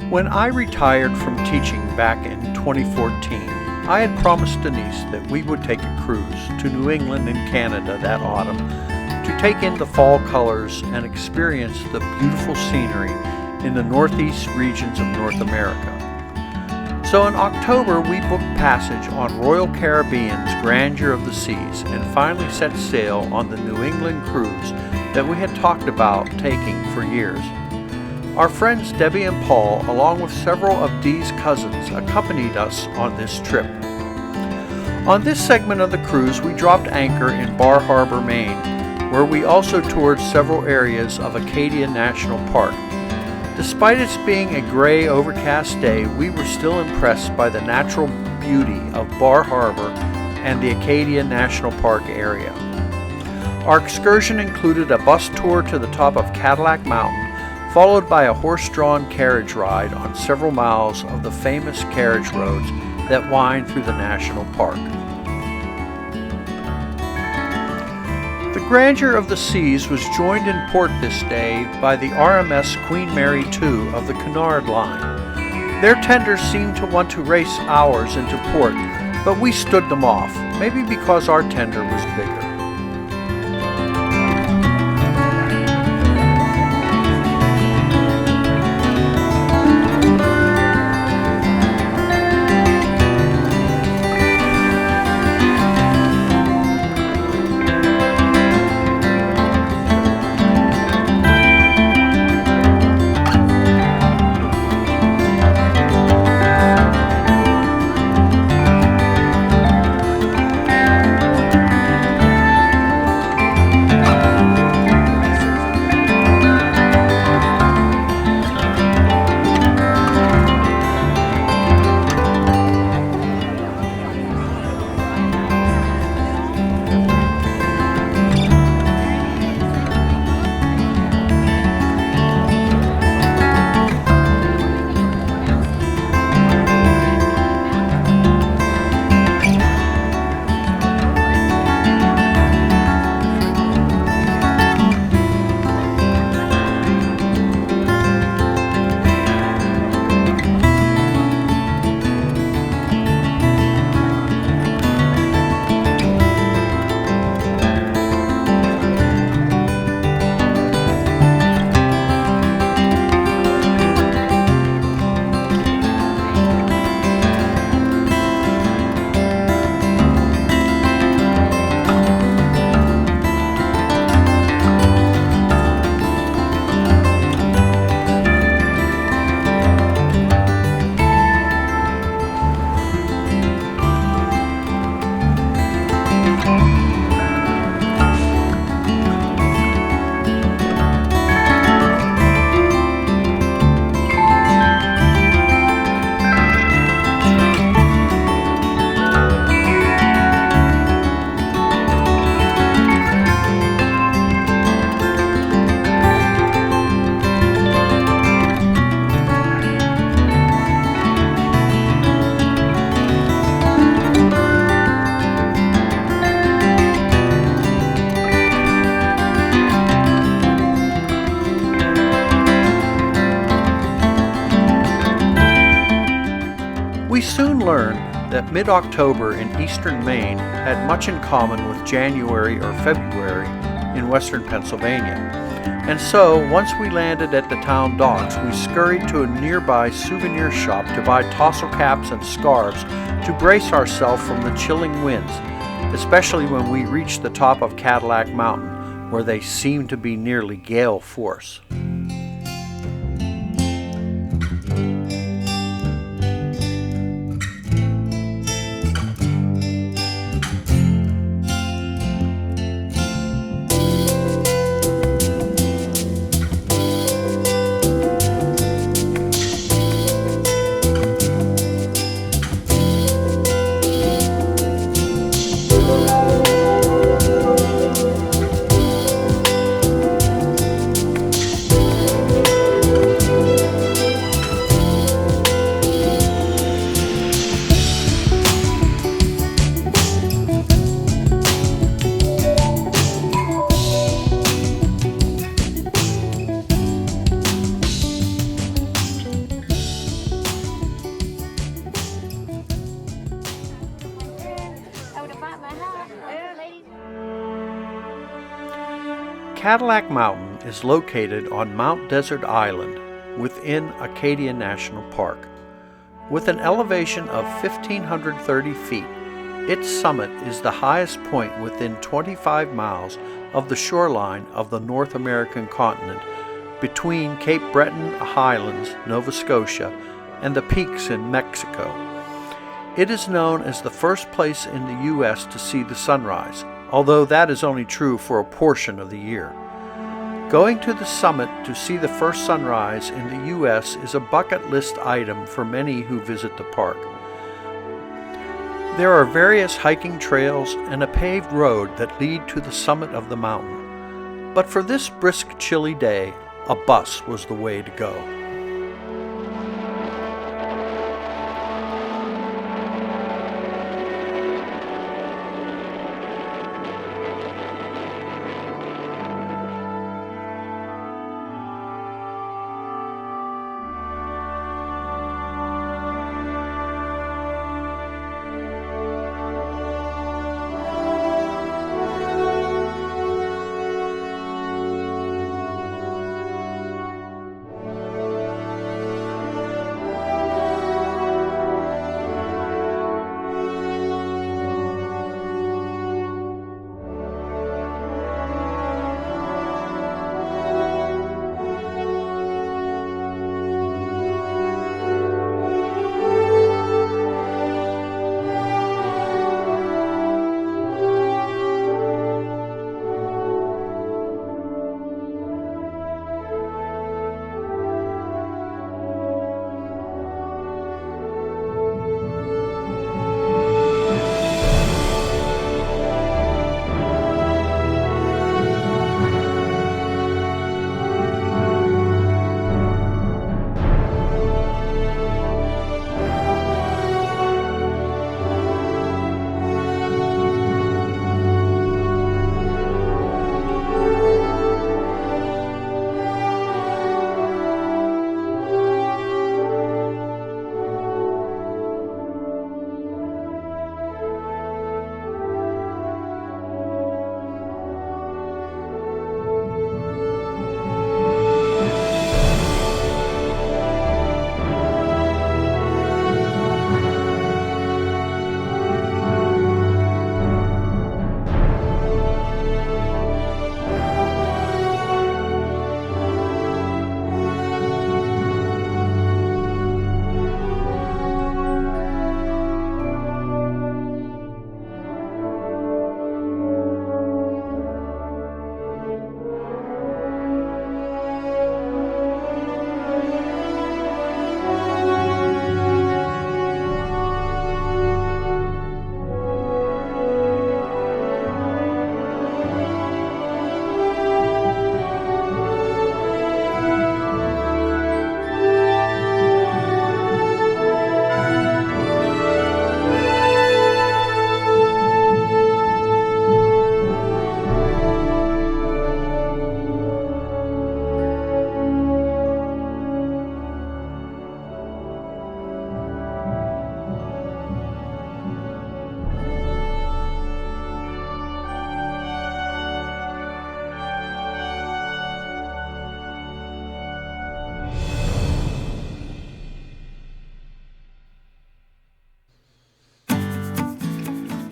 When I retired from teaching back in 2014, I had promised Denise that we would take a cruise to New England and Canada that autumn to take in the fall colors and experience the beautiful scenery in the northeast regions of North America. So in October, we booked passage on Royal Caribbean's Grandeur of the Seas and finally set sail on the New England cruise that we had talked about taking for years. Our friends Debbie and Paul, along with several of Dee's cousins, accompanied us on this trip. On this segment of the cruise, we dropped anchor in Bar Harbor, Maine, where we also toured several areas of Acadia National Park. Despite its being a gray, overcast day, we were still impressed by the natural beauty of Bar Harbor and the Acadia National Park area. Our excursion included a bus tour to the top of Cadillac Mountain, followed by a horse-drawn carriage ride on several miles of the famous carriage roads that wind through the national park. The Grandeur of the Seas was joined in port this day by the RMS Queen Mary II of the Cunard Line. Their tenders seemed to want to race ours into port, but we stood them off, maybe because our tender was bigger. We soon learned that mid-October in eastern Maine had much in common with January or February in western Pennsylvania. And so, once we landed at the town docks, we scurried to a nearby souvenir shop to buy tassel caps and scarves to brace ourselves from the chilling winds, especially when we reached the top of Cadillac Mountain, where they seemed to be nearly gale force. Cadillac Mountain is located on Mount Desert Island within Acadia National Park. With an elevation of 1,530 feet, its summit is the highest point within 25 miles of the shoreline of the North American continent between Cape Breton Highlands, Nova Scotia, and the peaks in Mexico. It is known as the first place in the U.S. to see the sunrise, although that is only true for a portion of the year. Going to the summit to see the first sunrise in the U.S. is a bucket list item for many who visit the park. There are various hiking trails and a paved road that lead to the summit of the mountain. But for this brisk, chilly day, a bus was the way to go.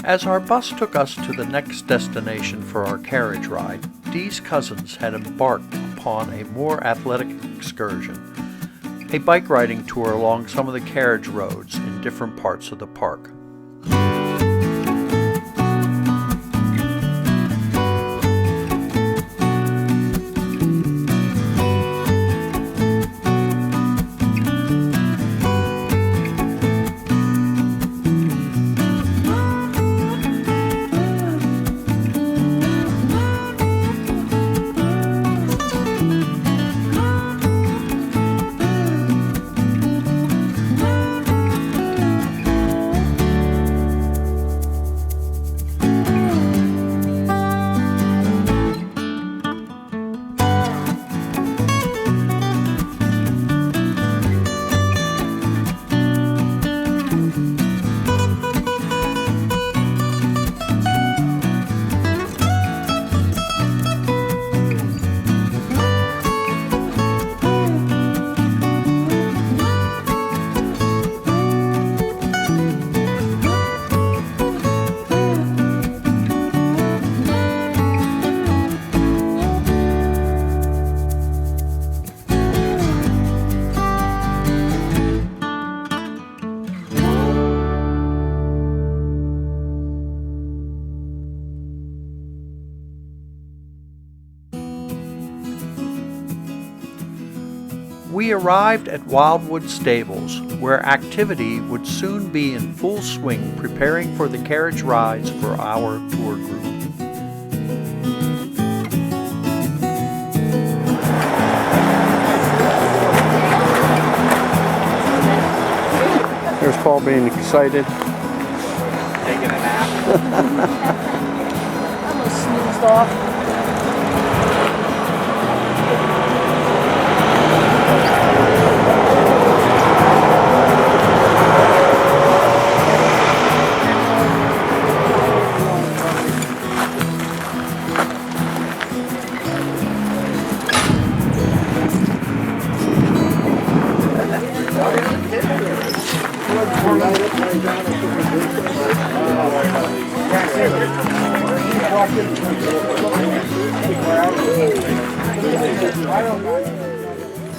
As our bus took us to the next destination for our carriage ride, Dee's cousins had embarked upon a more athletic excursion, a bike riding tour along some of the carriage roads in different parts of the park. We arrived at Woodland Stables, where activity would soon be in full swing preparing for the carriage rides for our tour group. There's Paul being excited. Taking a nap. Almost snoozed off.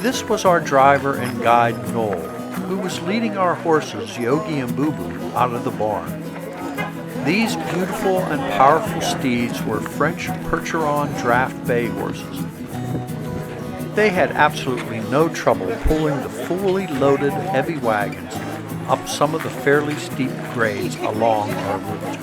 This was our driver and guide Noel, who was leading our horses Yogi and Boo Boo out of the barn. These beautiful and powerful steeds were French Percheron draft bay horses. They had absolutely no trouble pulling the fully loaded heavy wagons up some of the fairly steep grades along our route.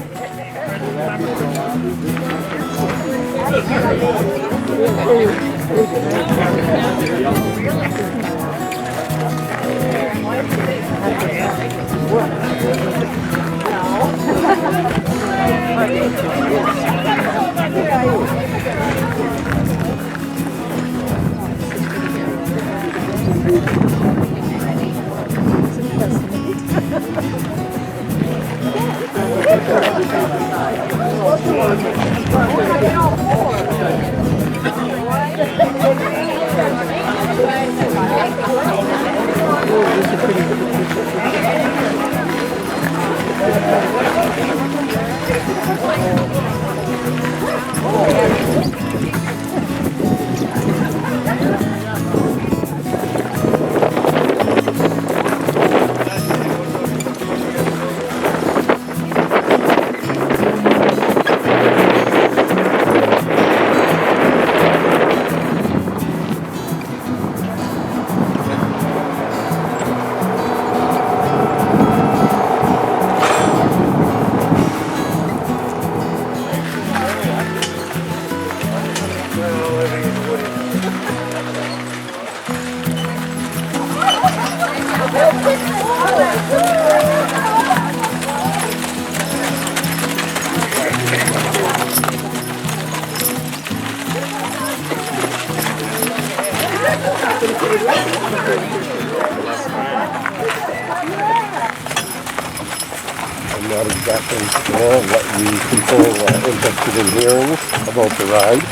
I'm not exactly sure what you people are interested in hearing about the ride.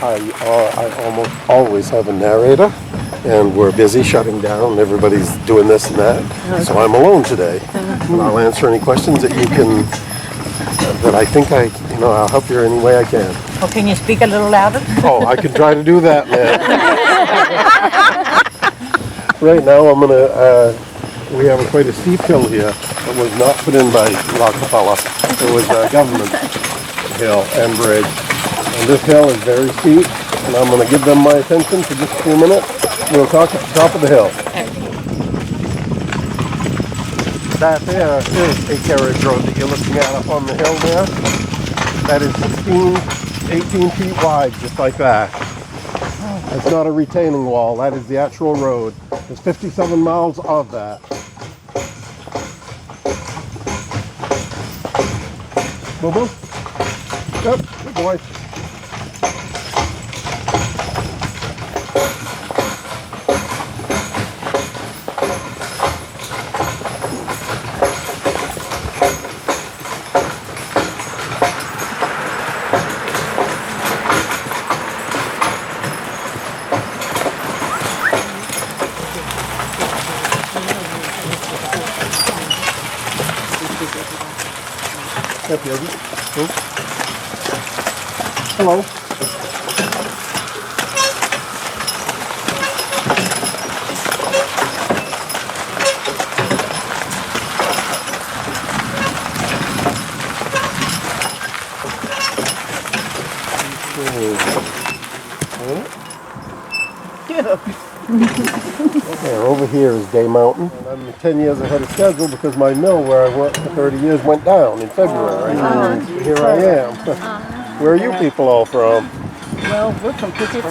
I almost always have a narrator, and we're busy shutting down. Everybody's doing this and that, so I'm alone today. And I'll answer any questions that you can, that I think I'll help you any way I can. Oh, can you speak a little louder? Oh, I can try to do that, man. Right now, we have quite a steep hill here that was not put in by Rockefeller. It was a government hill and bridge. And this hill is very steep, and I'm going to give them my attention for just a few minutes. We'll talk at the top of the hill. That there is a carriage road that you're looking at up on the hill there. That is 18 feet wide, just like that. It's not a retaining wall, that is the actual road. There's 57 miles of that. Boo-boo? Yep, good boy. Yep, Yogi. Hello. There, over here is Day Mountain. And I'm 10 years ahead of schedule because my mill where I worked for 30 years went down in February. Here I am. Where are you people all from? Well, we're from Pittsburgh.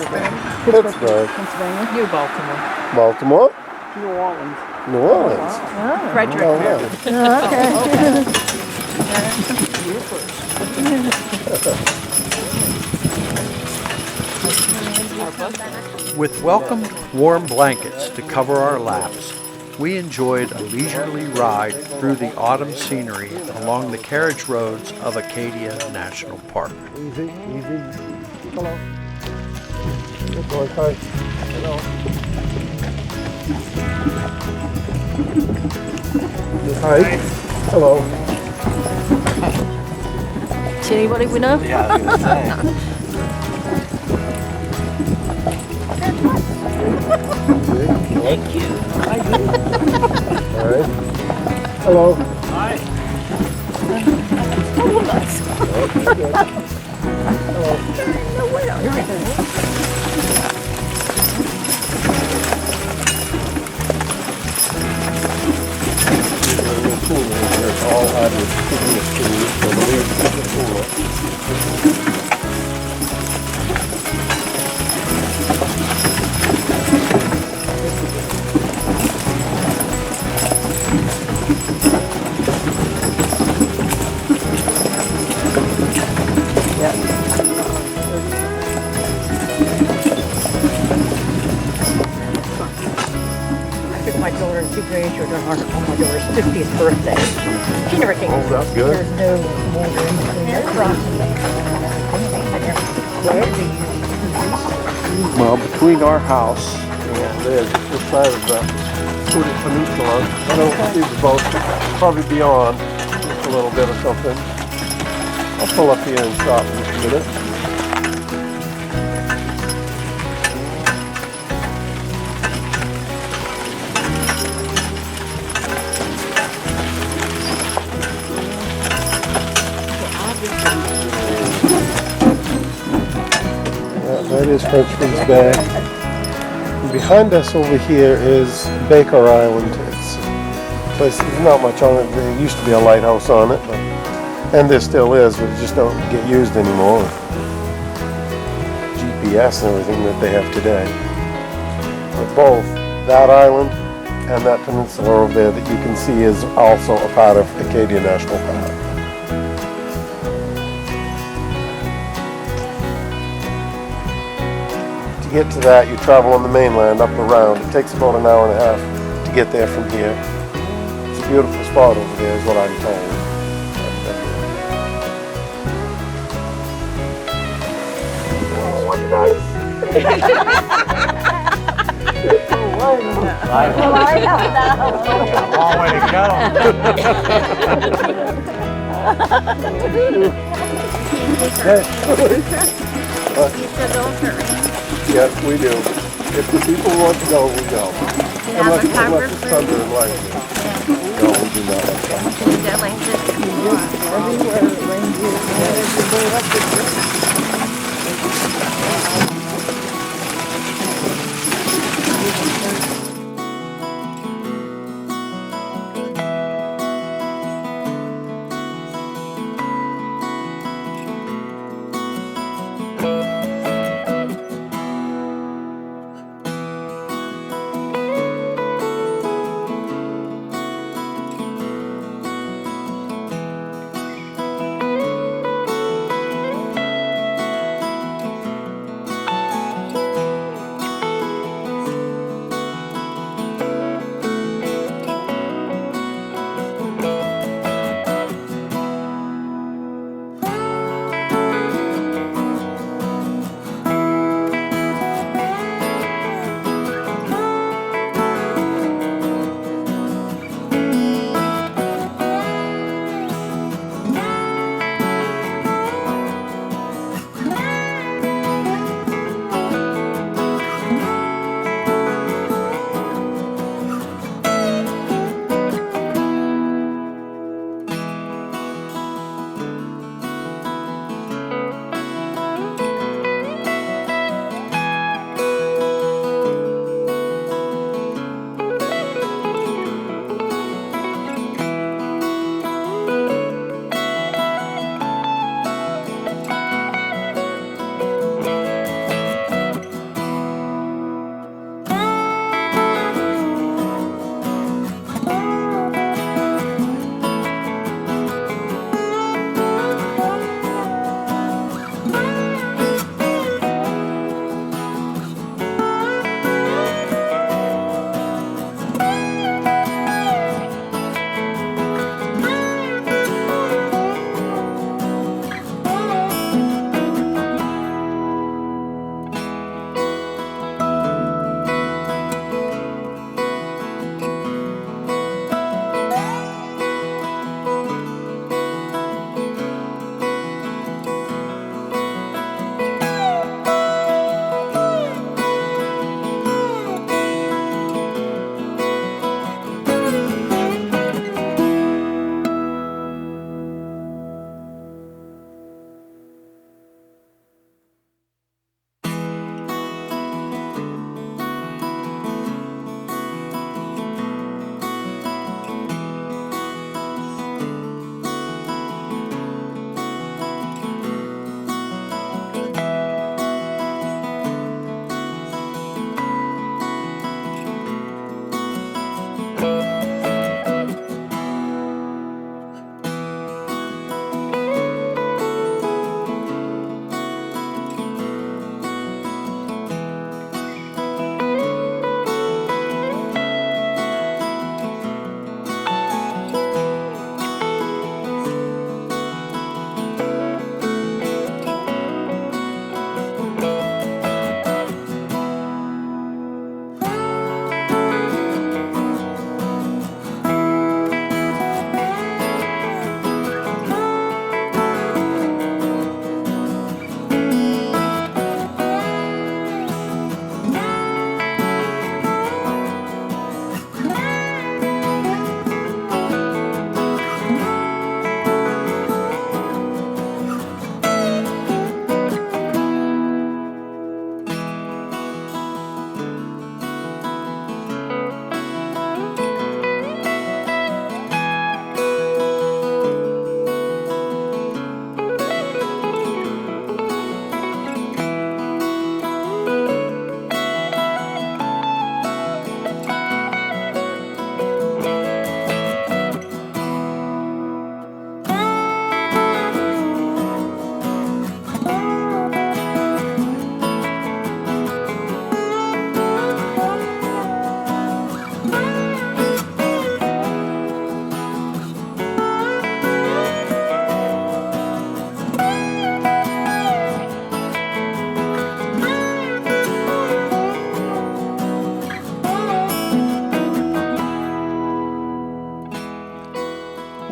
Pittsburgh. Pennsylvania. New Baltimore. Baltimore? New Orleans. New Orleans. Frederick. Oh, yeah. With welcomed warm blankets to cover our laps, we enjoyed a leisurely ride through the autumn scenery along the carriage roads of Acadia National Park. Easy, easy. Hello. Good boy, hi. Hello. Hi. Hello. See anybody we know? Yeah, I was gonna say. Thank you. All right. Hello. Hi. It's all out of the trees, so the leaves are cooler. I took my daughter and two grandchildren on my daughter's 50th birthday. She never came. Oh, that's good. There's no water in between the crossing. Well, between our house and There's this side of the Wooded Peninsula. I don't see the boat. Probably beyond just a little bit or something. I'll pull up here and stop in just a minute. That is Frenchman's Bay. And behind us over here is Baker Island. It's a place, there's not much on it. There used to be a lighthouse on it, and there still is, but it just don't get used anymore. GPS and everything that they have today. But both that island and that peninsula over there that you can see is also a part of Acadia National Park. To get to that, you travel on the mainland up around. It takes about an hour and a half to get there from here. It's a beautiful spot over there is what I'm told. Long way to go. Yes, we do. If the people want to go, we go. Unless it's thunder and lightning. No, we do not have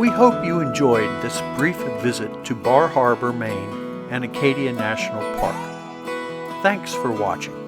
We hope you enjoyed this brief visit to Bar Harbor, Maine and Acadia National Park. Thanks for watching.